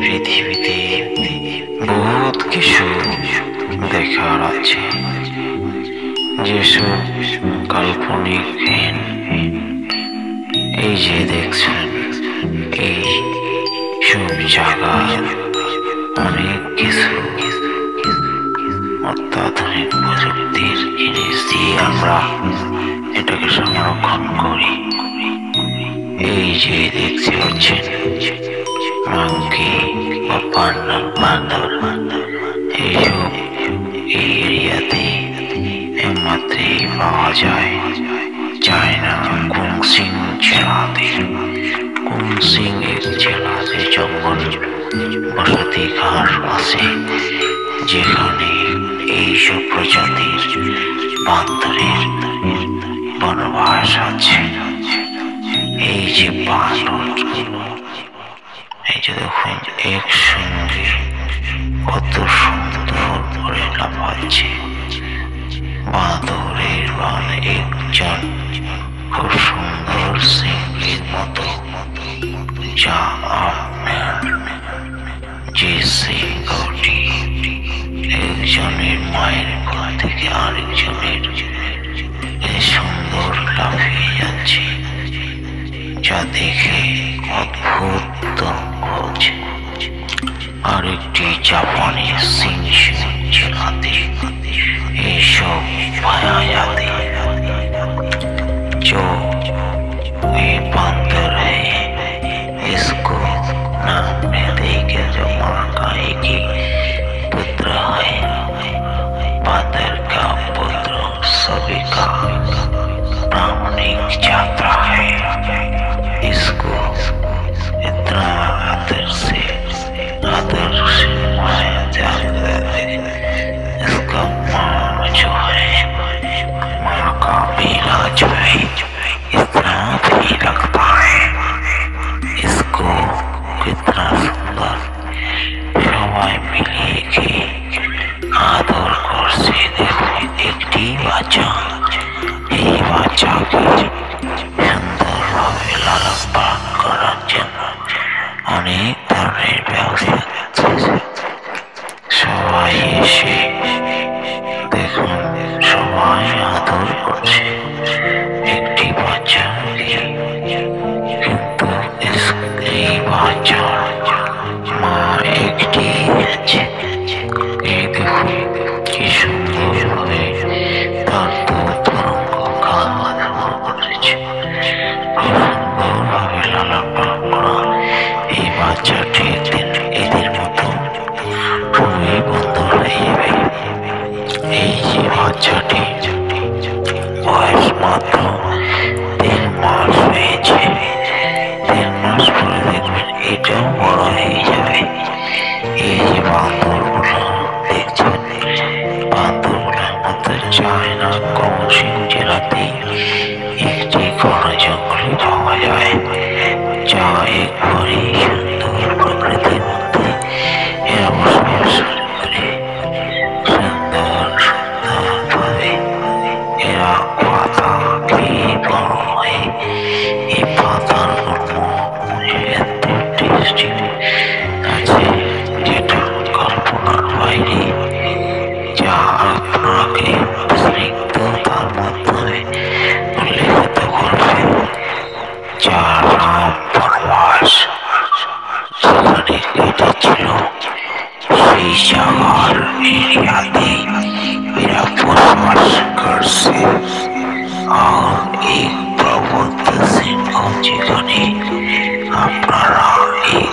পৃথিবীতে বহুত কিছু দেখার আছে, যেসব কাল্পনিক এই যে দেখছেন এই সব জায়গায় অনেক কিছু অত্যাধুনিক প্রযুক্তির জিনিস দিয়ে আমরা এটাকে সংরক্ষণ করি। এই যে দেখতে পাচ্ছেন মাংকি বা বান্দর এইসব এই এরিয়াতে একমাত্রই পাওয়া যায় চায়না কুংসিং জেলাতে। কুংসিং এক জেলাতে জঙ্গল বসতি ঘাট আছে, যেখানে এইসব প্রজাতির বান্দরের বনবাস আছে। এই যে বান্দরগুলো, এই যে দেখুন একসঙ্গে কত সুন্দর করে লাফাচ্ছে। বাঁদরের একজন খুব সুন্দর সিংহের মতো, যা আপনার যে সিংহটি একজনের মায়ের কোল থেকে আরেকজনের সুন্দর লাফিয়ে যাচ্ছে, যা দেখে অদ্ভুত হচ্ছে। আরেকটি জাপানি সিংহ জেলাতে এইসব পাওয়া जाते जो ये बंदर है, इसको नाम में देके जो माँ का एक ही पुत्र है। बंदर का पुत्र सभी का प्रामाणिक छात्र है। इसको इतना आदर से माया जाता है। इसका माँ जो है, माँ का भी इलाज है, इतना भी लगता है। इसको कितना सुंदर সবাই মিলে কি আদর করছে। দেখুন একটি বাচ্চা, এই বাচ্চাকে সুন্দরভাবে লালন পালন করার জন্য অনেক ধরনের ব্যবস্থা করছে। সবাই এসে দেখুন সবাই আদর করছে একটি বাচ্চাকে, কিন্তু এই বাচ্চার মা একটি আছে। এই দেখুন কি সুন্দরভাবে তার তরঙ্গ খাওয়া দাওয়া করেছে। খুব সুন্দরভাবে লালন পালন করা এই বাচ্চাটি একদিন এদের মতো খুবই বন্ধু হয়ে যাবে। এই যে বাচ্চাটি বয়স মাত্র 3 মাস হয়েছে, 3 মাস পরে দেখবেন এটাও বড় হয়ে যাবে। এই যে বান্দরগুলো দেখছেন, বান্দরগুলোর মধ্যে চায়না কুংসিং জেলাতে একটি ঘন জঙ্গলে পাওয়া যায়, যা একবারই সুন্দর প্রকৃতির মধ্যে এরা বসবাস করে। সুন্দর ভাবে এরা পাতা খেয়ে বড় হয়। এই পাতার এত টেস্টি আছে যেটা কল্পনার বাইরে, যা আপনাকে স্নিগ্ধতার মাধ্যমে উল্লেখিত করবে। যার নাম বনবাস, যেখানে কেটেছিল সেই জায়গার এরিয়াতে এরা বসবাস করছে। আর এই প্রবুদ্ধ সিংহ যেখানে আপনারা এই